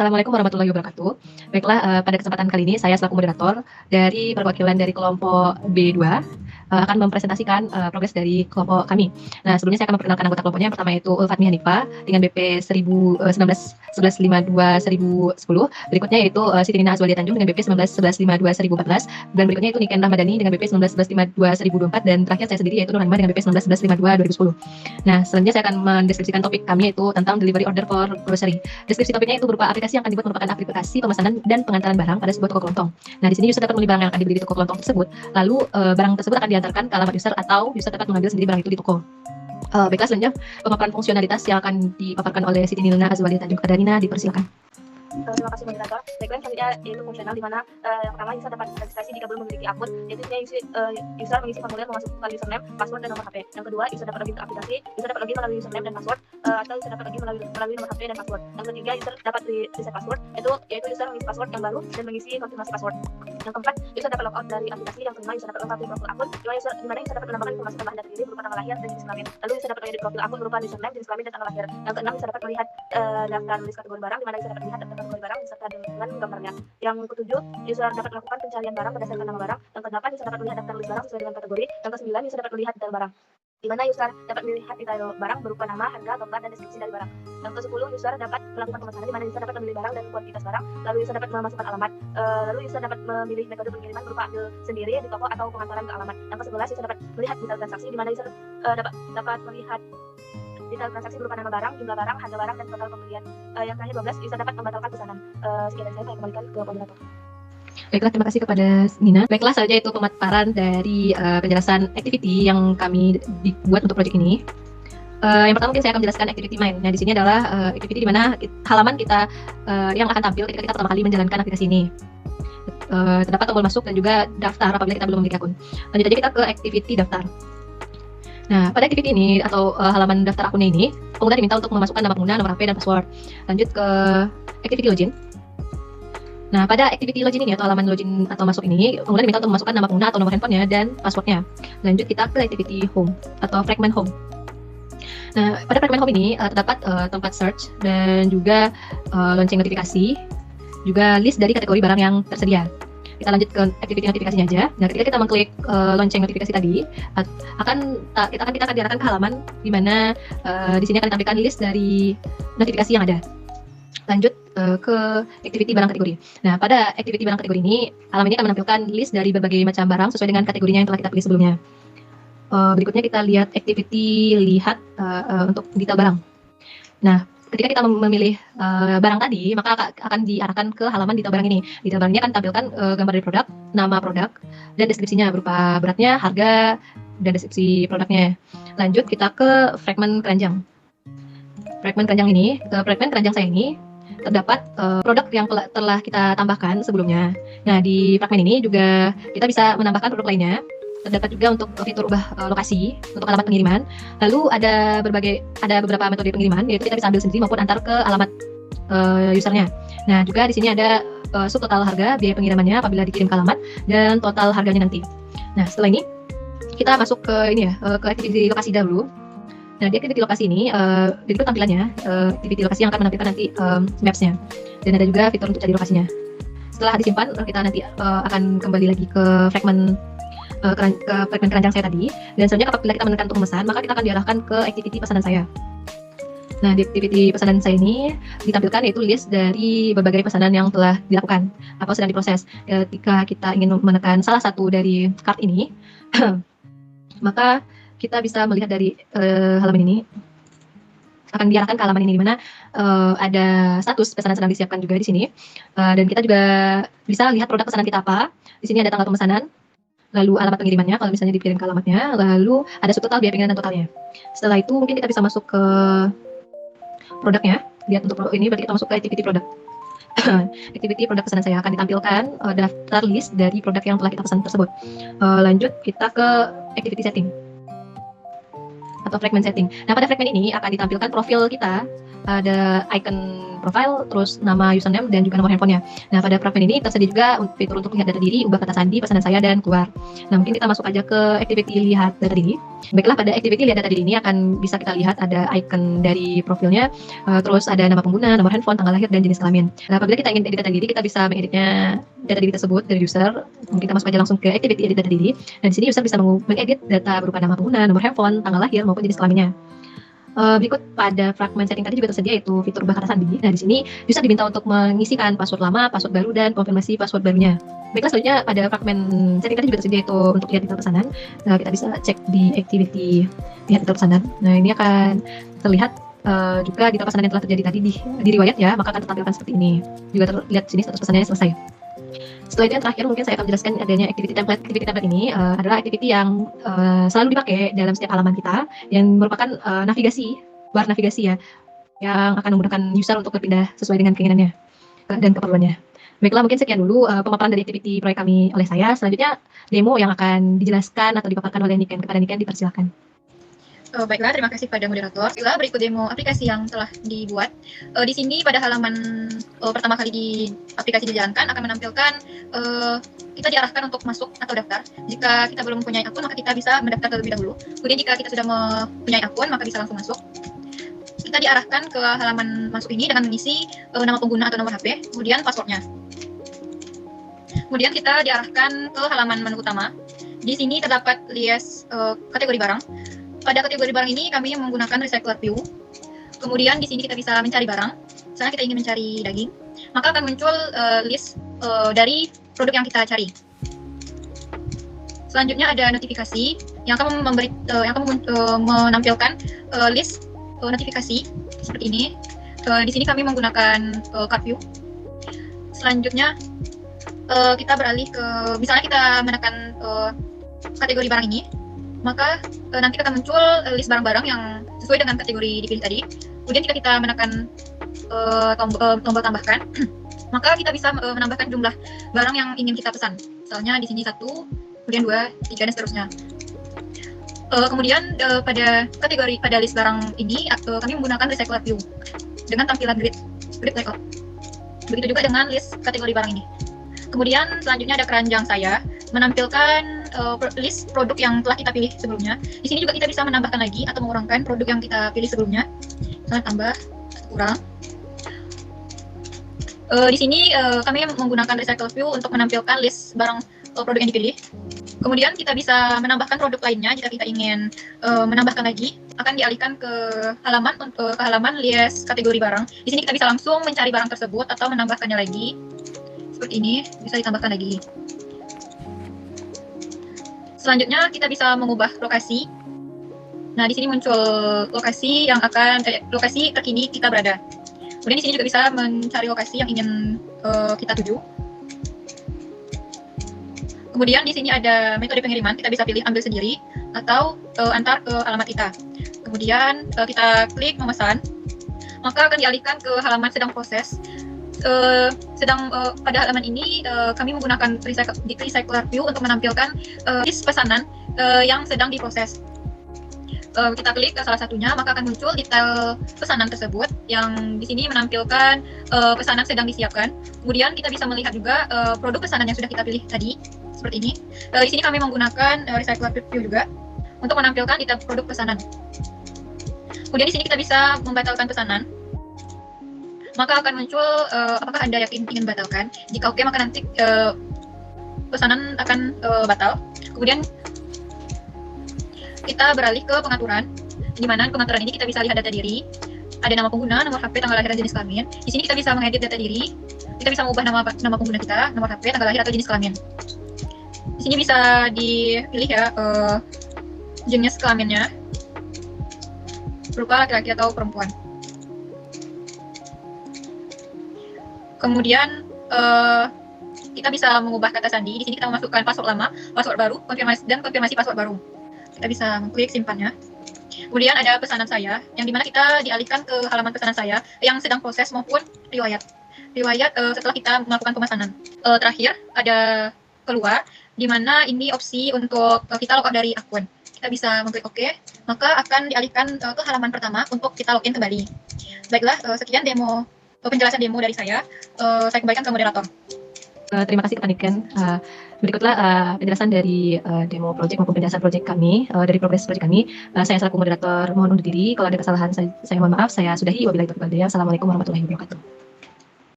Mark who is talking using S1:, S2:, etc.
S1: Assalamualaikum warahmatullahi wabarakatuh. Baiklah, pada kesempatan kali ini saya selaku moderator dari perwakilan dari kelompok B2 akan mempresentasikan progres dari kelompok kami. Nah, sebelumnya saya akan memperkenalkan anggota kelompoknya. Yang pertama itu Ulfatmi Hanifah dengan BP 19 1152 1010. Berikutnya yaitu Siti Nina Azwalia Tanjung dengan BP 19 1152 1014. Dan berikutnya itu Niken Rahmadani dengan BP 19 1152 1024. Dan terakhir saya sendiri yaitu Nur Hanifah dengan BP 19 1152 2010. Nah, selanjutnya saya akan mendeskripsikan topik kami yaitu tentang delivery order for grocery. Deskripsi topiknya itu berupa aplikasi yang akan dibuat merupakan aplikasi pemesanan dan pengantaran barang pada sebuah toko kelontong. Nah, di sini user dapat membeli barang yang akan dibeli di toko kelontong tersebut, lalu barang tersebut akan diantarkan ke alamat user atau user dapat mengambil sendiri barang itu di toko. Baiklah, selanjutnya pemaparan fungsionalitas yang akan dipaparkan oleh Siti Nina Azwalia Tanjung. Ada Nina, dipersilakan.
S2: Terima kasih moderator. Baiklah, selanjutnya yaitu fungsional di mana yang pertama user dapat registrasi jika belum memiliki akun, yaitu user mengisi formulir memasukkan username, password dan nomor HP. Yang kedua, user dapat login ke aplikasi, user dapat login melalui username dan password, atau user dapat login melalui nomor HP dan password. Yang ketiga, user dapat reset password, yaitu user mengisi password yang baru dan mengisi konfirmasi password. Yang keempat, user dapat logout dari aplikasi. Yang kelima, user dapat lengkapi profil akun, di mana user dapat menambahkan informasi tambahan data diri berupa tanggal lahir dan jenis kelamin. Lalu user dapat mengedit profil akun berupa username, jenis kelamin dan tanggal lahir. Yang keenam, user dapat melihat daftar list kategori barang, di mana user dapat melihat daftar kategori barang beserta dengan gambarnya. Yang ketujuh, user dapat melakukan pencarian barang berdasarkan nama barang. Yang kedelapan, user dapat melihat daftar list barang sesuai dengan kategori. Yang kesembilan, user dapat melihat detail barang, di mana user dapat melihat detail barang berupa nama, harga, gambar, dan deskripsi dari barang. Yang ke-10, user dapat melakukan pemesanan, di mana user dapat memilih barang dan kuantitas barang. Lalu user dapat memasukkan alamat. Lalu user dapat memilih metode pengiriman berupa ambil sendiri di toko atau pengantaran ke alamat. Yang ke-11, user dapat melihat detail transaksi, di mana user dapat melihat detail transaksi berupa nama barang, jumlah barang, harga barang, dan total pembelian. Yang terakhir 12, user dapat membatalkan pesanan. Sekian dari saya kembalikan ke moderator.
S1: Baiklah, terima kasih kepada Nina. Baiklah, saja itu pemaparan dari penjelasan activity yang kami dibuat untuk proyek ini. Yang pertama mungkin saya akan menjelaskan activity main. Nah, di sini adalah activity di mana halaman kita yang akan tampil ketika kita pertama kali menjalankan aplikasi ini. Terdapat tombol masuk dan juga daftar apabila kita belum memiliki akun. Lanjut aja kita ke activity daftar. Nah, pada activity ini atau halaman daftar akunnya ini, pengguna diminta untuk memasukkan nama pengguna, nomor HP, dan password. Lanjut ke activity login. Nah, pada activity login ini atau halaman login atau masuk ini, pengguna diminta untuk memasukkan nama pengguna atau nomor handphonenya dan passwordnya. Lanjut kita ke activity home atau fragment home. Nah, pada fragment home ini terdapat tempat search dan juga lonceng notifikasi, juga list dari kategori barang yang tersedia. Kita lanjut ke activity notifikasinya aja. Nah, ketika kita mengklik lonceng notifikasi tadi, kita akan diarahkan ke halaman di mana di sini akan ditampilkan list dari notifikasi yang ada. Lanjut ke activity barang kategori. Nah, pada activity barang kategori ini, halaman ini akan menampilkan list dari berbagai macam barang sesuai dengan kategorinya yang telah kita pilih sebelumnya. Berikutnya kita lihat activity lihat untuk detail barang. Nah, ketika kita memilih barang tadi, maka akan diarahkan ke halaman detail barang ini. Detail barang ini akan tampilkan gambar dari produk, nama produk, dan deskripsinya berupa beratnya, harga, dan deskripsi produknya. Lanjut kita ke fragment keranjang. Fragment keranjang saya ini terdapat produk yang telah kita tambahkan sebelumnya. Nah, di fragment ini juga kita bisa menambahkan produk lainnya. Terdapat juga untuk fitur ubah lokasi untuk alamat pengiriman. Lalu ada beberapa metode pengiriman, yaitu kita bisa ambil sendiri maupun antar ke alamat usernya. Nah, juga di sini ada subtotal harga, biaya pengirimannya apabila dikirim ke alamat, dan total harganya nanti. Nah, setelah ini kita masuk ke ke activity lokasi dahulu. Nah, di activity lokasi ini berikut tampilannya, activity lokasi yang akan menampilkan nanti maps-nya, dan ada juga fitur untuk cari lokasinya. Setelah disimpan, kita nanti akan kembali lagi ke fragment keranjang saya tadi, dan selanjutnya apabila kita menekan untuk memesan, maka kita akan diarahkan ke activity pesanan saya. Nah, di activity pesanan saya ini ditampilkan yaitu list dari berbagai pesanan yang telah dilakukan atau sedang diproses. Ketika kita ingin menekan salah satu dari cart ini, maka kita bisa melihat dari halaman ini, akan diarahkan ke halaman ini di mana ada status pesanan sedang disiapkan juga di sini, dan kita juga bisa lihat produk pesanan kita apa. Di sini ada tanggal pemesanan, lalu alamat pengirimannya kalau misalnya dikirim ke alamatnya, lalu ada subtotal, biaya pengiriman, dan totalnya. Setelah itu mungkin kita bisa masuk ke produknya. Lihat untuk produk ini berarti kita masuk ke activity produk. Activity produk pesanan saya akan ditampilkan daftar list dari produk yang telah kita pesan tersebut. Lanjut kita ke activity setting atau fragment setting. Nah, pada fragment ini akan ditampilkan profil kita, ada icon profile, terus nama username dan juga nomor handphonenya. Nah, pada fragmen ini tersedia juga fitur untuk lihat data diri, ubah kata sandi, pesanan saya, dan keluar. Nah, mungkin kita masuk aja ke activity lihat data diri. Baiklah, pada activity lihat data diri ini akan bisa kita lihat ada icon dari profilnya, terus ada nama pengguna, nomor handphone, tanggal lahir, dan jenis kelamin. Nah, apabila kita ingin edit data diri, kita bisa mengeditnya data diri tersebut dari user. Mungkin kita masuk aja langsung ke activity edit data diri. Dan di sini user bisa mengedit data berupa nama pengguna, nomor handphone, tanggal lahir, maupun jenis kelaminnya. Berikut pada fragmen setting tadi juga tersedia yaitu fitur ubah kata sandi. Nah, di sini user diminta untuk mengisikan password lama, password baru, dan konfirmasi password barunya. Baiklah, selanjutnya pada fragmen setting tadi juga tersedia yaitu untuk lihat detail pesanan. Nah, kita bisa cek di activity lihat detail pesanan. Nah, ini akan terlihat juga detail pesanan yang telah terjadi tadi di riwayat ya, maka akan tertampilkan seperti ini. Juga terlihat sini status pesanannya selesai. Setelah itu yang terakhir mungkin saya akan menjelaskan adanya activity template. Activity template ini adalah activity yang selalu dipakai dalam setiap halaman kita yang merupakan navigasi, bar navigasi ya, yang akan memudahkan user untuk berpindah sesuai dengan keinginannya dan keperluannya. Baiklah, mungkin sekian dulu pemaparan dari activity proyek kami oleh saya. Selanjutnya demo yang akan dijelaskan atau dipaparkan oleh Niken. Kepada Niken dipersilakan.
S3: Baiklah, terima kasih pada moderator. Baiklah, berikut demo aplikasi yang telah dibuat. Di sini pada halaman pertama kali di aplikasi dijalankan akan menampilkan kita diarahkan untuk masuk atau daftar. Jika kita belum mempunyai akun, maka kita bisa mendaftar terlebih dahulu. Kemudian jika kita sudah mempunyai akun, maka bisa langsung masuk. Kita diarahkan ke halaman masuk ini dengan mengisi nama pengguna atau nomor HP, kemudian passwordnya. Kemudian kita diarahkan ke halaman menu utama. Di sini terdapat list kategori barang. Pada kategori barang ini kami menggunakan recycler view. Kemudian di sini kita bisa mencari barang. Misalnya kita ingin mencari daging, maka akan muncul list dari produk yang kita cari. Selanjutnya ada notifikasi yang akan menampilkan list notifikasi seperti ini. Di sini kami menggunakan card view. Selanjutnya kita beralih ke, misalnya kita menekan kategori barang ini, maka nanti akan muncul list barang-barang yang sesuai dengan kategori dipilih tadi. Kemudian jika kita menekan tombol tambahkan, maka kita bisa menambahkan jumlah barang yang ingin kita pesan. Misalnya di sini 1, kemudian 2, 3, dan seterusnya. Kemudian pada list barang ini kami menggunakan recycler view dengan tampilan grid layout. Begitu juga dengan list kategori barang ini. Kemudian selanjutnya ada keranjang saya menampilkan list produk yang telah kita pilih sebelumnya. Di sini juga kita bisa menambahkan lagi atau mengurangkan produk yang kita pilih sebelumnya. Misalnya tambah, kurang. Di sini kami menggunakan recycle view untuk menampilkan list barang produk yang dipilih. Kemudian kita bisa menambahkan produk lainnya jika kita ingin menambahkan lagi, akan dialihkan ke halaman list kategori barang. Di sini kita bisa langsung mencari barang tersebut atau menambahkannya lagi. Seperti ini, bisa ditambahkan lagi. Selanjutnya kita bisa mengubah lokasi. Nah, di sini muncul lokasi terkini kita berada. Kemudian di sini juga bisa mencari lokasi yang ingin kita tuju. Kemudian di sini ada metode pengiriman, kita bisa pilih ambil sendiri atau antar ke alamat kita. Kemudian kita klik memesan, maka akan dialihkan ke halaman sedang proses. Pada halaman ini kami menggunakan recycler view untuk menampilkan list pesanan yang sedang diproses. Kita klik ke salah satunya, maka akan muncul detail pesanan tersebut yang di sini menampilkan pesanan sedang disiapkan. Kemudian kita bisa melihat juga produk pesanan yang sudah kita pilih tadi seperti ini. Di sini kami menggunakan recycler view juga untuk menampilkan detail produk pesanan. Kemudian di sini kita bisa membatalkan pesanan. Maka akan muncul apakah Anda yakin ingin batalkan. Jika oke, maka nanti pesanan akan batal. Kemudian kita beralih ke pengaturan, di mana pengaturan ini kita bisa lihat data diri, ada nama pengguna, nomor HP, tanggal lahir, dan jenis kelamin. Di sini kita bisa mengedit data diri, kita bisa mengubah nama pengguna kita, nomor HP, tanggal lahir, atau jenis kelamin. Di sini bisa dipilih ya jenis kelaminnya, berupa laki-laki atau perempuan. Kemudian kita bisa mengubah kata sandi. Di sini kita memasukkan password lama, password baru, konfirmasi password baru. Kita bisa mengklik simpannya. Kemudian ada pesanan saya, yang dimana kita dialihkan ke halaman pesanan saya yang sedang proses maupun riwayat setelah kita melakukan pemesanan. Terakhir ada keluar, dimana ini opsi untuk kita logout dari akun. Kita bisa mengklik OK, maka akan dialihkan ke halaman pertama untuk kita login kembali. Baiklah, sekian demo penjelasan demo dari saya. Saya kembalikan ke moderator.
S1: Terima kasih Kak Niken. Berikutlah penjelasan dari demo project maupun penjelasan project kami, dari progres project kami. Saya selaku moderator mohon undur diri. Kalau ada kesalahan saya mohon maaf. Saya sudahi. Wabillahi taufiq wal hidayah. Assalamualaikum warahmatullahi wabarakatuh.